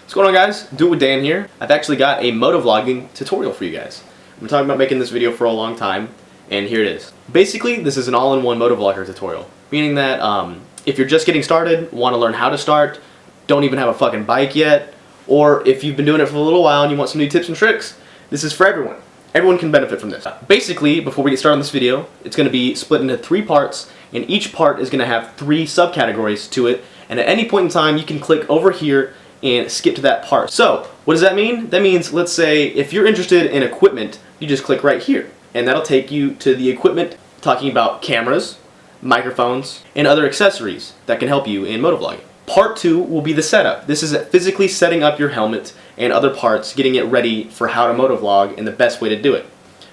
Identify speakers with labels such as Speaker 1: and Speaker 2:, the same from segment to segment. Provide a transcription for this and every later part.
Speaker 1: What's going on, guys? Do It with Dan here. I've actually got a motovlogging tutorial for you guys. I've been talking about making this video for a long time, and here it is. Basically, this is an all-in-one motovlogger tutorial, meaning that if you're just getting started, want to learn how to start, don't even have a fucking bike yet, or if you've been doing it for a little while and you want some new tips and tricks, this is for everyone. Everyone can benefit from this. Basically, before we get started on this video, it's going to be split into 3 parts, and each part is going to have 3 subcategories to it, and at any point in time, you can click over here and skip to that part. So, what does that mean? That means, let's say, if you're interested in equipment, you just click right here, and that'll take you to the equipment talking about cameras, microphones, and other accessories that can help you in motovlogging. Part 2 will be the setup. This is physically setting up your helmet and other parts, getting it ready for how to motovlog and the best way to do it,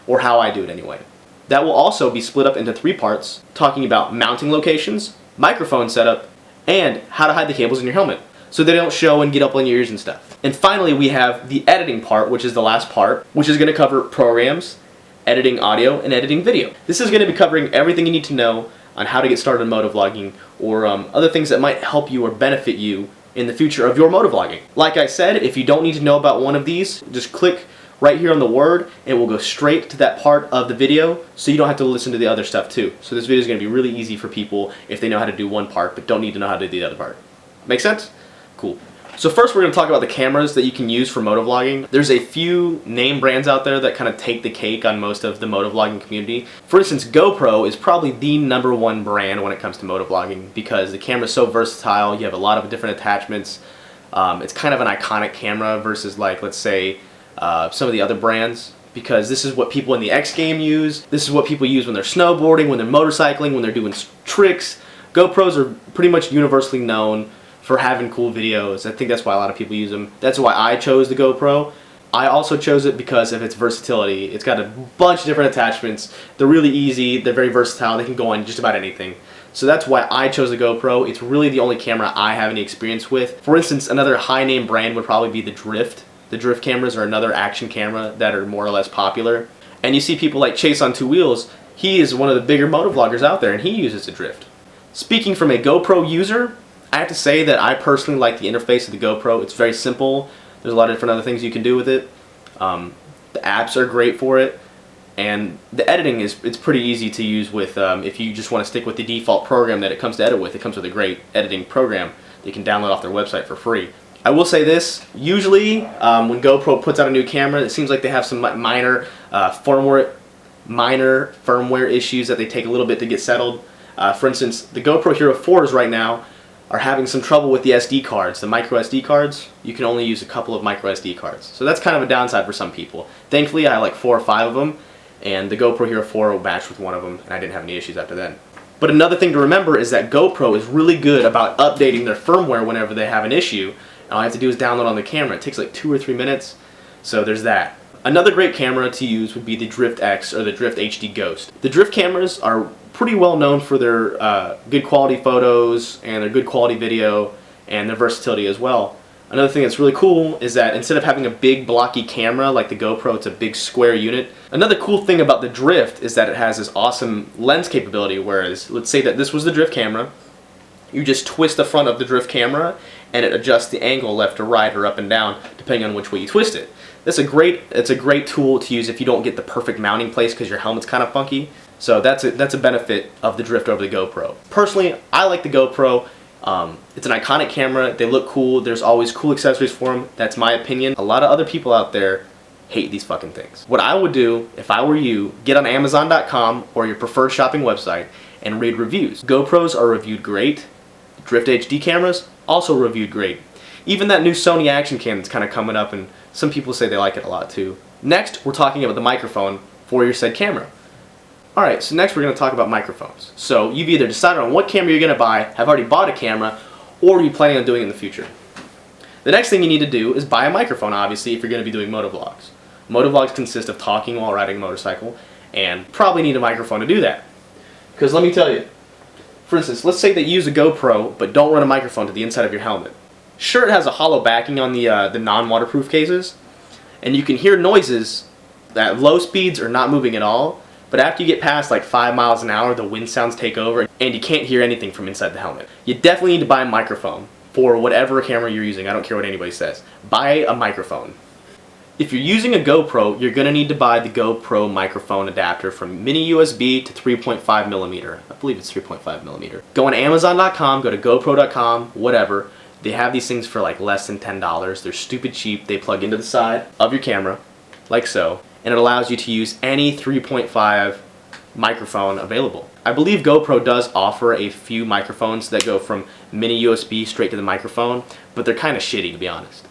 Speaker 1: or how I do it anyway. That will also be split up into 3 parts, talking about mounting locations, microphone setup, and how to hide the cables in your helmet, so they don't show and get up on your ears and stuff. And finally, we have the editing part, which is the last part, which is going to cover programs, editing audio, and editing video. This is going to be covering everything you need to know on how to get started in motovlogging, or other things that might help you or benefit you in the future of your motovlogging. Like I said, if you don't need to know about one of these, just click right here on the word, and it will go straight to that part of the video, so you don't have to listen to the other stuff too. So this video is going to be really easy for people if they know how to do one part, but don't need to know how to do the other part. Make sense? Cool. So first we're going to talk about the cameras that you can use for motovlogging. There's a few name brands out there that kind of take the cake on most of the motovlogging community. For instance, GoPro is probably the #1 brand when it comes to motovlogging because the camera is so versatile. You have a lot of different attachments. It's kind of an iconic camera versus, like, let's say some of the other brands, because this is what people in the X game use. This is what people use when they're snowboarding, when they're motorcycling, when they're doing tricks. GoPros are pretty much universally known for having cool videos. I think that's why a lot of people use them. That's why I chose the GoPro. I also chose it because of its versatility. It's got a bunch of different attachments. They're really easy, they're very versatile, they can go on just about anything. So that's why I chose the GoPro. It's really the only camera I have any experience with. For instance, another high name brand would probably be the Drift. The Drift cameras are another action camera that are more or less popular. And you see people like Chase on 2 Wheels. He is one of the bigger motovloggers out there, and he uses the Drift. Speaking from a GoPro user, I have to say that I personally like the interface of the GoPro. It's very simple. There's a lot of different other things you can do with it. The apps are great for it, and the editing it's pretty easy to use with if you just want to stick with the default program that it comes to edit with. It comes with a great editing program that you can download off their website for free. I will say this, usually when GoPro puts out a new camera, it seems like they have some minor firmware issues that they take a little bit to get settled. For instance, the GoPro Hero 4s right now are having some trouble with the SD cards, the micro SD cards. You can only use a couple of micro SD cards. So that's kind of a downside for some people. Thankfully, I have like 4 or 5 of them, and the GoPro Hero 4 will match with one of them, and I didn't have any issues after then. But another thing to remember is that GoPro is really good about updating their firmware whenever they have an issue. And all I have to do is download on the camera. It takes like 2 or 3 minutes, so there's that. Another great camera to use would be the Drift X or the Drift HD Ghost. The Drift cameras are pretty well known for their good quality photos and their good quality video and their versatility as well. Another thing that's really cool is that instead of having a big blocky camera like the GoPro, it's a big square unit. Another cool thing about the Drift is that it has this awesome lens capability, whereas let's say that this was the Drift camera. You just twist the front of the Drift camera and it adjusts the angle left or right or up and down depending on which way you twist it. It's a great tool to use if you don't get the perfect mounting place because your helmet's kind of funky. So that's a benefit of the Drift over the GoPro. Personally, I like the GoPro. It's an iconic camera. They look cool. There's always cool accessories for them. That's my opinion. A lot of other people out there hate these fucking things. What I would do if I were you, get on Amazon.com or your preferred shopping website and read reviews. GoPros are reviewed great. Drift HD cameras also reviewed great. Even that new Sony action cam that's kind of coming up, and some people say they like it a lot too. Next, we're talking about the microphone for your said camera. Alright, so next we're going to talk about microphones. So you've either decided on what camera you're going to buy, have already bought a camera, or you're planning on doing it in the future. The next thing you need to do is buy a microphone, obviously, if you're going to be doing motovlogs. Motovlogs consist of talking while riding a motorcycle, and probably need a microphone to do that. Because let me tell you, for instance, let's say that you use a GoPro, but don't run a microphone to the inside of your helmet. Sure, it has a hollow backing on the non-waterproof cases, and you can hear noises at low speeds or not moving at all, but after you get past like 5 miles an hour, the wind sounds take over, and you can't hear anything from inside the helmet. You definitely need to buy a microphone for whatever camera you're using. I don't care what anybody says. Buy a microphone. If you're using a GoPro, you're going to need to buy the GoPro microphone adapter from mini USB to 3.5 millimeter. I believe it's 3.5 millimeter. Go on Amazon.com, go to GoPro.com, whatever. They have these things for like less than $10. They're stupid cheap. They plug into the side of your camera, like so, and it allows you to use any 3.5 microphone available. I believe GoPro does offer a few microphones that go from mini USB straight to the microphone, but they're kind of shitty, to be honest.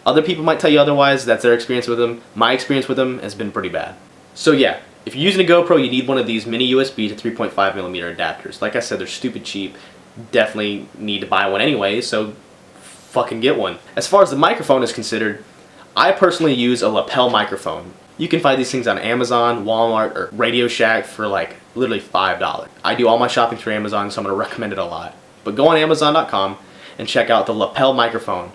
Speaker 1: Other people might tell you otherwise. That's their experience with them. My experience with them has been pretty bad. So yeah, if you're using a GoPro, you need one of these mini USB to 3.5 millimeter adapters. Like I said, they're stupid cheap. Definitely need to buy one anyway, so fucking get one. As far as the microphone is considered, I personally use a lapel microphone. You can find these things on Amazon, Walmart, or Radio Shack for like literally $5. I do all my shopping through Amazon, so I'm going to recommend it a lot. But go on Amazon.com and check out the lapel microphone.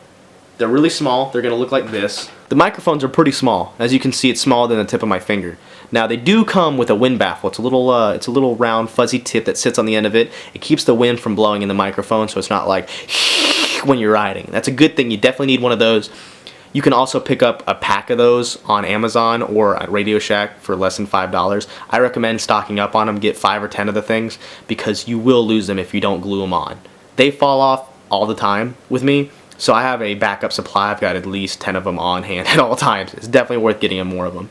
Speaker 1: They're really small. They're going to look like this. The microphones are pretty small. As you can see, it's smaller than the tip of my finger. Now they do come with a wind baffle. It's a little round fuzzy tip that sits on the end of it. It keeps the wind from blowing in the microphone, so it's not like when you're riding. That's a good thing. You definitely need one of those. You can also pick up a pack of those on Amazon or at Radio Shack for less than $5. I recommend stocking up on them. Get 5 or 10 of the things because you will lose them if you don't glue them on. They fall off all the time with me. So I have a backup supply. I've got at least 10 of them on hand at all times. It's definitely worth getting more of them.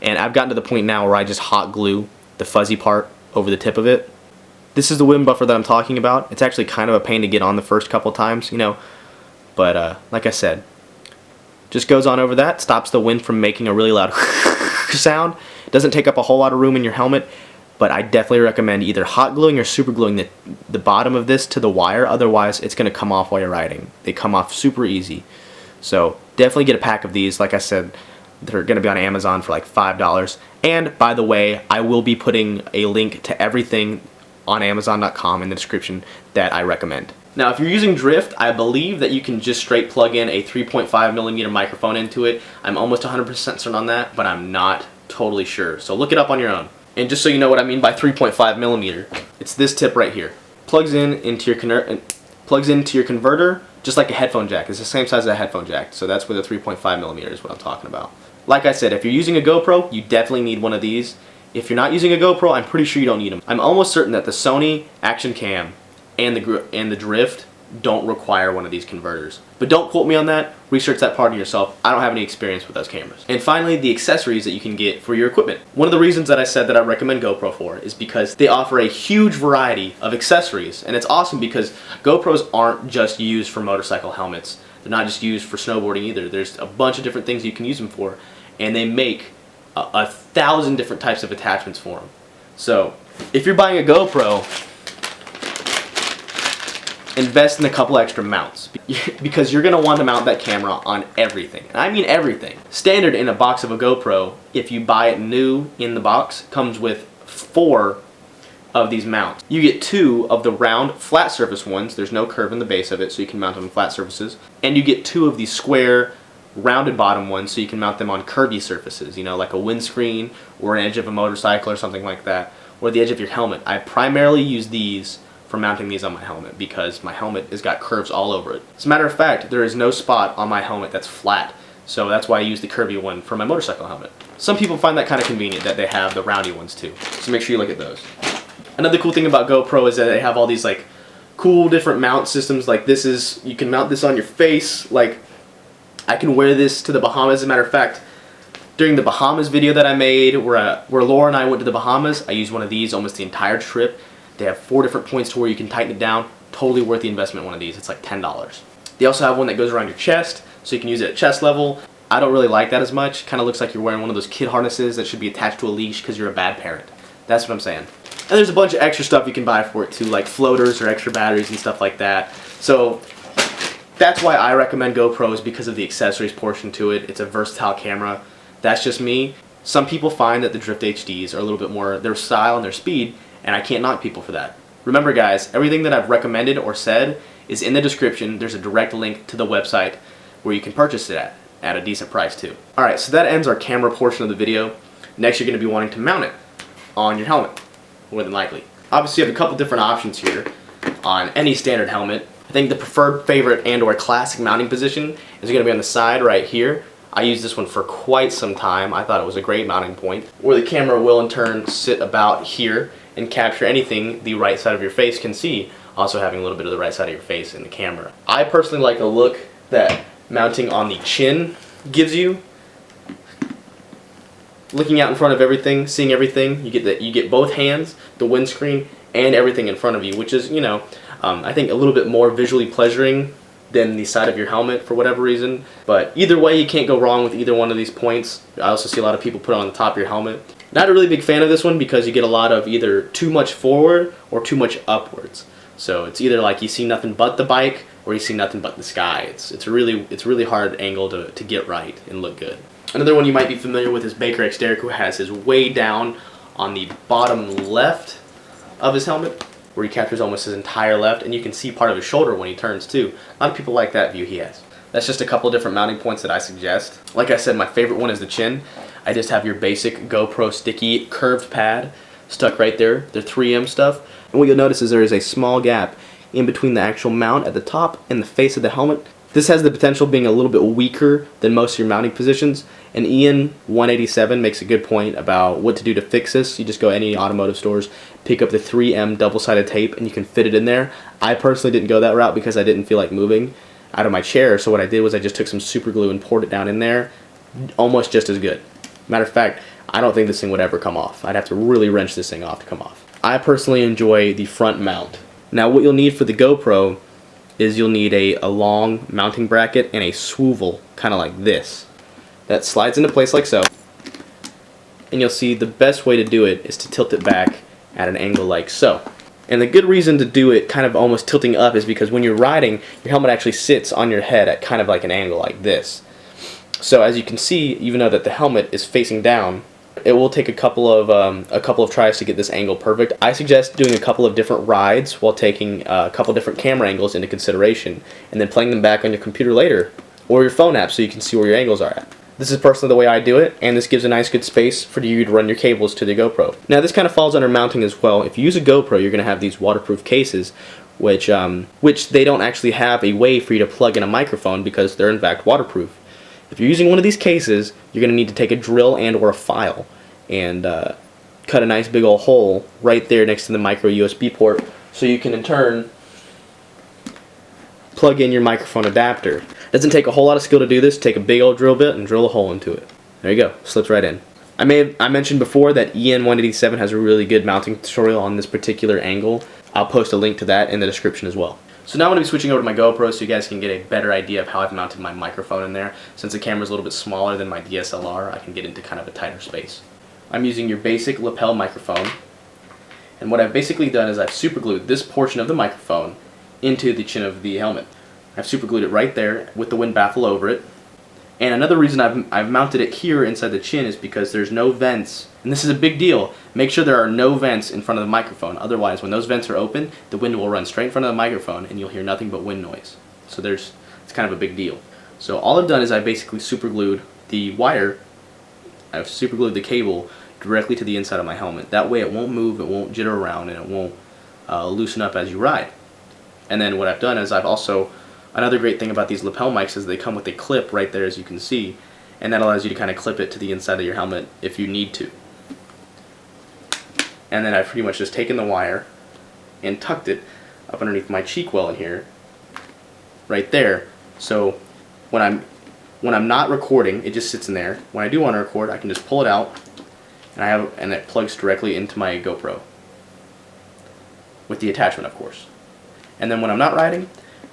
Speaker 1: And I've gotten to the point now where I just hot glue the fuzzy part over the tip of it. This is the wind buffer that I'm talking about. It's actually kind of a pain to get on the first couple times, you know. But like I said, just goes on over that, stops the wind from making a really loud sound. It doesn't take up a whole lot of room in your helmet. But I definitely recommend either hot gluing or super gluing the bottom of this to the wire. Otherwise, it's going to come off while you're riding. They come off super easy. So definitely get a pack of these. Like I said, they're going to be on Amazon for like $5. And by the way, I will be putting a link to everything on Amazon.com in the description that I recommend. Now, if you're using drift, I believe that you can just straight plug in a 3.5 millimeter microphone into it. I'm almost 100% certain on that, but I'm not totally sure. So look it up on your own. And just so you know what I mean by 3.5 millimeter, it's this tip right here. Plugs into your converter just like a headphone jack. It's the same size as a headphone jack, so that's where the 3.5 millimeter is what I'm talking about. Like I said, if you're using a GoPro, you definitely need one of these. If you're not using a GoPro, I'm pretty sure you don't need them. I'm almost certain that the Sony Action Cam and the Drift don't require one of these converters. But don't quote me on that. Research that part yourself. I don't have any experience with those cameras. And finally, the accessories that you can get for your equipment. One of the reasons that I said that I recommend GoPro for is because they offer a huge variety of accessories. And it's awesome because GoPros aren't just used for motorcycle helmets. They're not just used for snowboarding either. There's a bunch of different things you can use them for. And they make 1,000 different types of attachments for them. So if you're buying a GoPro, invest in a couple extra mounts because you're going to want to mount that camera on everything. And I mean everything. Standard in a box of a GoPro, if you buy it new in the box, comes with 4 of these mounts. You get 2 of the round flat surface ones. There's no curve in the base of it, so you can mount them on flat surfaces. And you get 2 of these square rounded bottom ones, so you can mount them on curvy surfaces, you know, like a windscreen or an edge of a motorcycle or something like that, or the edge of your helmet. I primarily use these for mounting these on my helmet because my helmet has got curves all over it. As a matter of fact, there is no spot on my helmet that's flat, so that's why I use the curvy one for my motorcycle helmet. Some people find that kind of convenient that they have the roundy ones too, so make sure you look at those. Another cool thing about GoPro is that they have all these like cool different mount systems. Like this is, you can mount this on your face. Like I can wear this to the Bahamas. As a matter of fact, during the Bahamas video that I made where Laura and I went to the Bahamas, I used one of these almost the entire trip. They have 4 different points to where you can tighten it down. Totally worth the investment, one of these. It's like $10. They also have one that goes around your chest, so you can use it at chest level. I don't really like that as much. Kind of looks like you're wearing one of those kid harnesses that should be attached to a leash because you're a bad parent. That's what I'm saying. And there's a bunch of extra stuff you can buy for it too, like floaters or extra batteries and stuff like that. So that's why I recommend GoPros, because of the accessories portion to it. It's a versatile camera. That's just me. Some people find that the Drift HDs are a little bit more their style and their speed, and I can't knock people for that. Remember guys, everything that I've recommended or said is in the description. There's a direct link to the website where you can purchase it at a decent price too. Alright, so that ends our camera portion of the video. Next you're going to be wanting to mount it on your helmet, more than likely. Obviously you have a couple different options here on any standard helmet. I think the preferred favorite and or classic mounting position is going to be on the side right here. I used this one for quite some time. I thought it was a great mounting point, where the camera will in turn sit about here and capture anything the right side of your face can see, also having a little bit of the right side of your face in the camera. I personally like the look that mounting on the chin gives you. Looking out in front of everything, seeing everything, you get both hands, the windscreen, and everything in front of you, which is, you know, I think a little bit more visually pleasuring than the side of your helmet for whatever reason. But either way, you can't go wrong with either one of these points. I also see a lot of people put it on the top of your helmet. Not a really big fan of this one because you get a lot of either too much forward or too much upwards. So it's either like you see nothing but the bike or you see nothing but the sky. It's a really hard angle to get right and look good. Another one you might be familiar with is Baker X Derek, who has his way down on the bottom left of his helmet, where he captures almost his entire left, and you can see part of his shoulder when he turns too. A lot of people like that view he has. That's just a couple of different mounting points that I suggest. Like I said, my favorite one is the chin. I just have your basic GoPro sticky curved pad stuck right there, the 3M stuff. And what you'll notice is there is a small gap in between the actual mount at the top and the face of the helmet. This has the potential of being a little bit weaker than most of your mounting positions, and Ian 187 makes a good point about what to do to fix this. You just go to any automotive stores, pick up the 3M double-sided tape, and you can fit it in there. I personally didn't go that route because I didn't feel like moving out of my chair, so what I did was I just took some super glue and poured it down in there, almost just as good. Matter of fact, I don't think this thing would ever come off. I'd have to really wrench this thing off to come off. I personally enjoy the front mount. Now what you'll need for the GoPro is you'll need a long mounting bracket and a swivel, kind of like this, that slides into place like so. And you'll see the best way to do it is to tilt it back at an angle like so. And the good reason to do it kind of almost tilting up is because when you're riding, your helmet actually sits on your head at kind of like an angle like this. So as you can see, even though that the helmet is facing down, it will take a couple of tries to get this angle perfect. I suggest doing a couple of different rides while taking a couple different camera angles into consideration, and then playing them back on your computer later or your phone app so you can see where your angles are at. This is personally the way I do it, and this gives a nice good space for you to run your cables to the GoPro. Now this kind of falls under mounting as well. If you use a GoPro, you're going to have these waterproof cases, which they don't actually have a way for you to plug in a microphone because they're in fact waterproof. If you're using one of these cases, you're going to need to take a drill and or a file and cut a nice big old hole right there next to the micro USB port so you can in turn plug in your microphone adapter. It doesn't take a whole lot of skill to do this. Take a big old drill bit and drill a hole into it. There you go. Slips right in. I mentioned before that Ian 187 has a really good mounting tutorial on this particular angle. I'll post a link to that in the description as well. So now I'm going to be switching over to my GoPro so you guys can get a better idea of how I've mounted my microphone in there. Since the camera's a little bit smaller than my DSLR, I can get into kind of a tighter space. I'm using your basic lapel microphone, and what I've basically done is I've superglued this portion of the microphone into the chin of the helmet. I've superglued it right there with the wind baffle over it. And another reason I've mounted it here inside the chin is because there's no vents, and this is a big deal. Make sure there are no vents in front of the microphone. Otherwise, when those vents are open, the wind will run straight in front of the microphone and you'll hear nothing but wind noise. So it's kind of a big deal. So all I've done is I basically superglued the wire, I've superglued the cable directly to the inside of my helmet. That way it won't move, it won't jitter around, and it won't loosen up as you ride. And then what I've done is another great thing about these lapel mics is they come with a clip right there, as you can see, and that allows you to kind of clip it to the inside of your helmet if you need to. And then I've pretty much just taken the wire and tucked it up underneath my cheek well in here, right there. So when I'm not recording, it just sits in there. When I do want to record, I can just pull it out, and it plugs directly into my GoPro with the attachment, of course. And then when I'm not riding,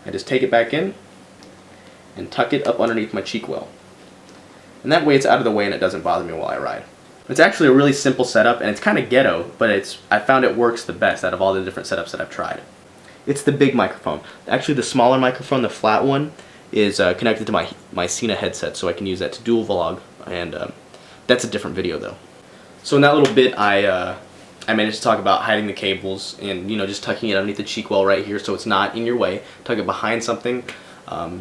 Speaker 1: I just take it back in and tuck it up underneath my cheek well. And that way it's out of the way and it doesn't bother me while I ride. It's actually a really simple setup, and it's kind of ghetto, but I found it works the best out of all the different setups that I've tried. It's the big microphone. Actually, the smaller microphone, the flat one, is connected to my Cena headset, so I can use that to dual vlog, and that's a different video though. So in that little bit, I managed to talk about hiding the cables and just tucking it underneath the cheek well right here so it's not in your way. Tuck it behind something.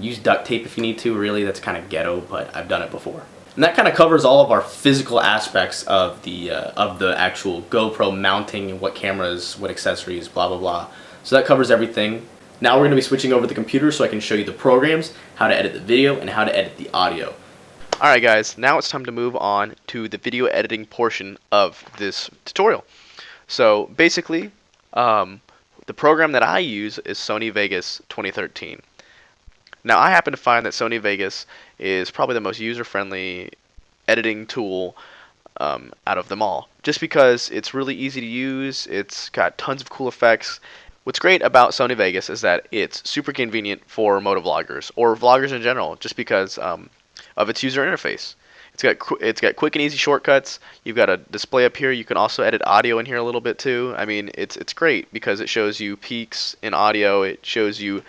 Speaker 1: Use duct tape if you need to. Really, that's kind of ghetto, but I've done it before. And that kind of covers all of our physical aspects of the actual GoPro mounting and what cameras, what accessories, blah blah blah. So that covers everything. Now we're going to be switching over to the computer so I can show you the programs, how to edit the video, and how to edit the audio. Alright guys, now it's time to move on to the video editing portion of this tutorial. So basically, the program that I use is Sony Vegas 2013. Now I happen to find that Sony Vegas is probably the most user-friendly editing tool out of them all, just because it's really easy to use. It's got tons of cool effects. What's great about Sony Vegas is that it's super convenient for motovloggers or vloggers in general, just because of its user interface. It's got quick and easy shortcuts. You've got a display up here. You can also edit audio in here a little bit too. I mean, it's great because it shows you peaks in audio. It shows you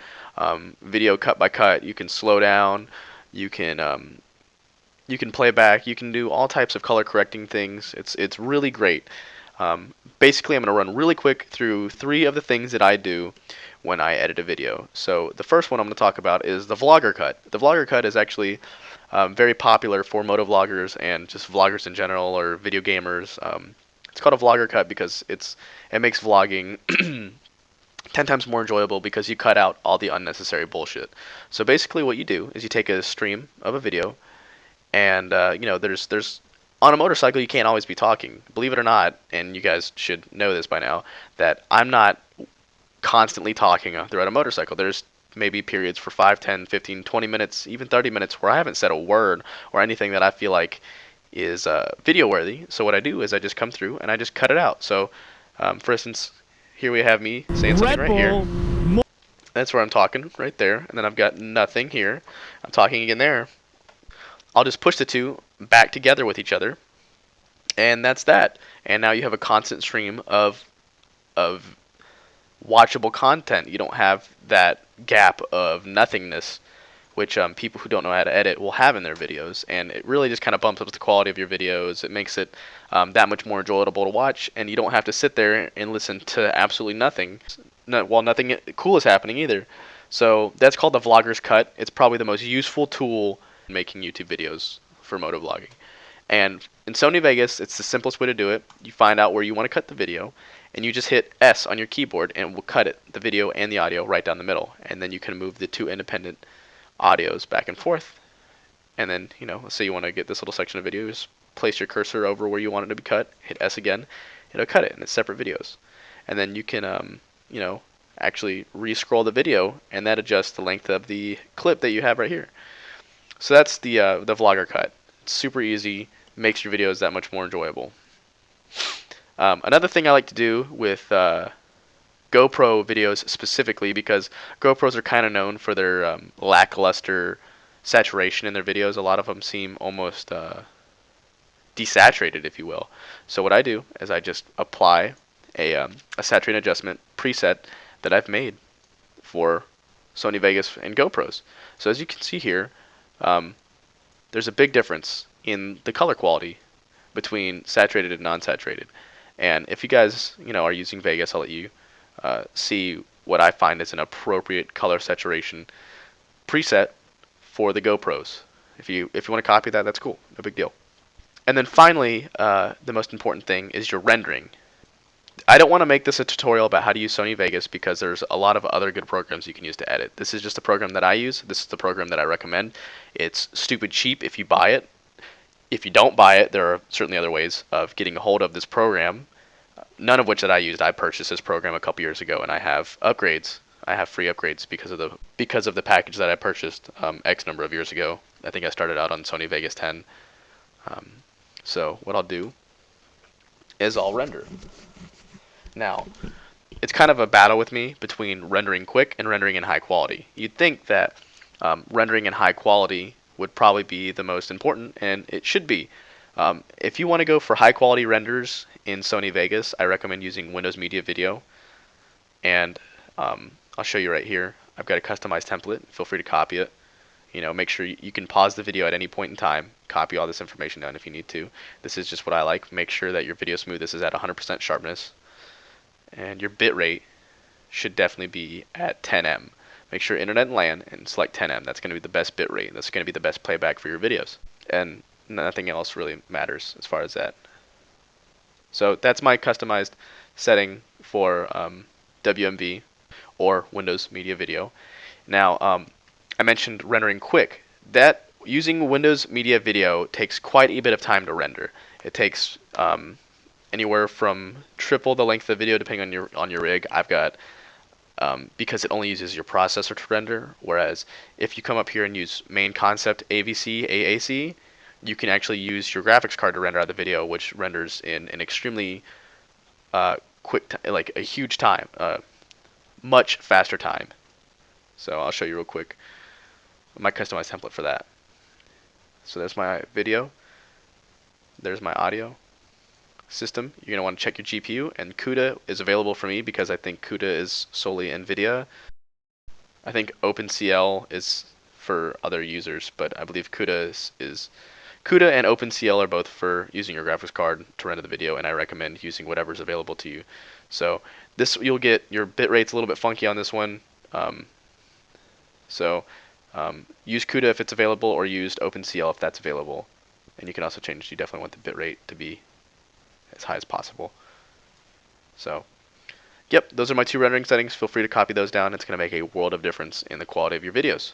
Speaker 1: video cut by cut. You can slow down. You can play back. You can do all types of color correcting things. It's really great. Basically, I'm going to run really quick through 3 of the things that I do when I edit a video. So the first one I'm going to talk about is the vlogger cut. The vlogger cut is actually very popular for motovloggers and just vloggers in general, or video gamers. It's called a vlogger cut because it makes vlogging 10 times more enjoyable because you cut out all the unnecessary bullshit. So basically what you do is you take a stream of a video, and there's on a motorcycle you can't always be talking. Believe it or not, and you guys should know this by now, that I'm not constantly talking throughout a motorcycle. There's maybe periods for 5, 10, 15, 20 minutes, even 30 minutes where I haven't said a word or anything that I feel like is video worthy. So what I do is I just come through and I just cut it out. So for instance, here we have me saying something right here. That's where I'm talking, right there. And then I've got nothing here. I'm talking again there. I'll just push the two back together with each other, and that's that. And now you have a constant stream of watchable content. You don't have that gap of nothingness, which people who don't know how to edit will have in their videos, and it really just kind of bumps up the quality of your videos. It makes it that much more enjoyable to watch, and you don't have to sit there and listen to absolutely nothing, while nothing cool is happening either. So that's called the vlogger's cut. It's probably the most useful tool in making YouTube videos for motovlogging. And in Sony Vegas, it's the simplest way to do it. You find out where you want to cut the video, and you just hit S on your keyboard, and it will cut it, the video and the audio, right down the middle. And then you can move the 2 independent audios back and forth. And then, let's say you want to get this little section of video, just place your cursor over where you want it to be cut, hit S again, it'll cut it, and it's separate videos. And then you can, actually re-scroll the video, and that adjusts the length of the clip that you have right here. So that's the vlogger cut. It's super easy, makes your videos that much more enjoyable. Another thing I like to do with GoPro videos specifically, because GoPros are kind of known for their lackluster saturation in their videos. A lot of them seem almost desaturated, if you will. So what I do is I just apply a saturation adjustment preset that I've made for Sony Vegas and GoPros. So as you can see here, there's a big difference in the color quality between saturated and non-saturated. And if you guys are using Vegas, I'll let you see what I find is an appropriate color saturation preset for the GoPros. If you want to copy that, that's cool, no big deal. And then finally, the most important thing is your rendering. I don't want to make this a tutorial about how to use Sony Vegas because there's a lot of other good programs you can use to edit. This is just a program that I use. This is the program that I recommend. It's stupid cheap if you buy it. If you don't buy it, there are certainly other ways of getting a hold of this program, none of which that I used. I purchased this program a couple years ago, and I have upgrades. I have free upgrades because of the package that I purchased X number of years ago. I think I started out on Sony Vegas 10. So what I'll do is I'll render. Now, it's kind of a battle with me between rendering quick and rendering in high quality. You'd think that rendering in high quality would probably be the most important, and it should be. If you want to go for high quality renders in Sony Vegas, I recommend using Windows Media Video. And I'll show you right here. I've got a customized template. Feel free to copy it. Make sure you can pause the video at any point in time. Copy all this information down if you need to. This is just what I like. Make sure that your video smooth. This is at 100% sharpness. And your bitrate should definitely be at 10M. Make sure internet and LAN and select 10M. That's going to be the best bitrate. That's going to be the best playback for your videos. And nothing else really matters as far as that. So that's my customized setting for WMV. or Windows Media Video. Now, I mentioned rendering quick. That using Windows Media Video takes quite a bit of time to render. It takes anywhere from triple the length of the video depending on your rig. I've got because it only uses your processor to render. Whereas if you come up here and use main concept AVC AAC, you can actually use your graphics card to render out the video, which renders in an extremely quick, like a huge time, much faster time. So I'll show you real quick my customized template for that. So there's my video, there's my audio system. You're going to want to check your GPU, and CUDA is available for me because I think CUDA is solely NVIDIA. I think OpenCL is for other users, but I believe CUDA is CUDA and OpenCL are both for using your graphics card to render the video, and I recommend using whatever's available to you. So this, you'll get your bit rate's a little bit funky on this one. Use CUDA if it's available, or use OpenCL if that's available. And you can also change, you definitely want the bit rate to be as high as possible. So, yep, those are my two rendering settings. Feel free to copy those down. It's going to make a world of difference in the quality of your videos.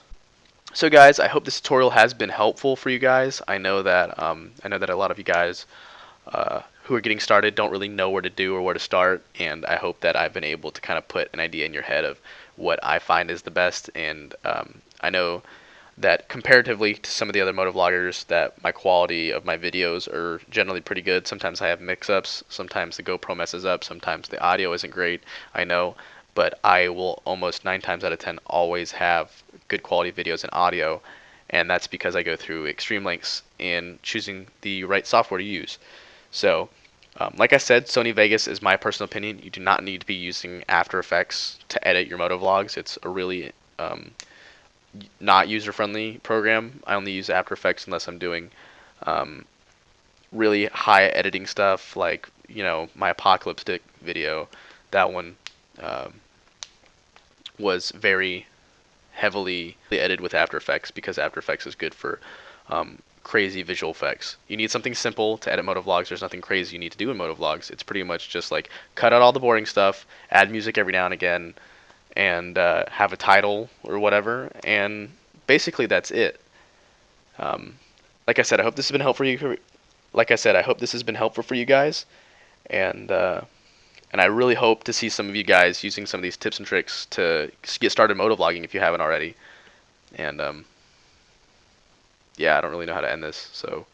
Speaker 1: So guys, I hope this tutorial has been helpful for you guys. I know that a lot of you guys who are getting started don't really know where to do or where to start, and I hope that I've been able to kind of put an idea in your head of what I find is the best. And I know that comparatively to some of the other motovloggers, that my quality of my videos are generally pretty good. Sometimes I have mix-ups, sometimes the GoPro messes up, sometimes the audio isn't great, I know, but I will almost 9 times out of 10 always have good quality videos and audio, and that's because I go through extreme lengths in choosing the right software to use. So, like I said, Sony Vegas is my personal opinion. You do not need to be using After Effects to edit your motovlogs. It's a really not user-friendly program. I only use After Effects unless I'm doing really high editing stuff, like my apocalypse stick video. That one was very heavily edited with After Effects because After Effects is good for crazy visual effects. You need something simple to edit motovlogs. There's nothing crazy you need to do in motovlogs. It's pretty much just like cut out all the boring stuff, add music every now and again, and have a title or whatever, and basically that's it. Like I said, I hope this has been helpful for you. Like I said, I hope this has been helpful for you guys, and I really hope to see some of you guys using some of these tips and tricks to get started motovlogging if you haven't already. And yeah, I don't really know how to end this, so.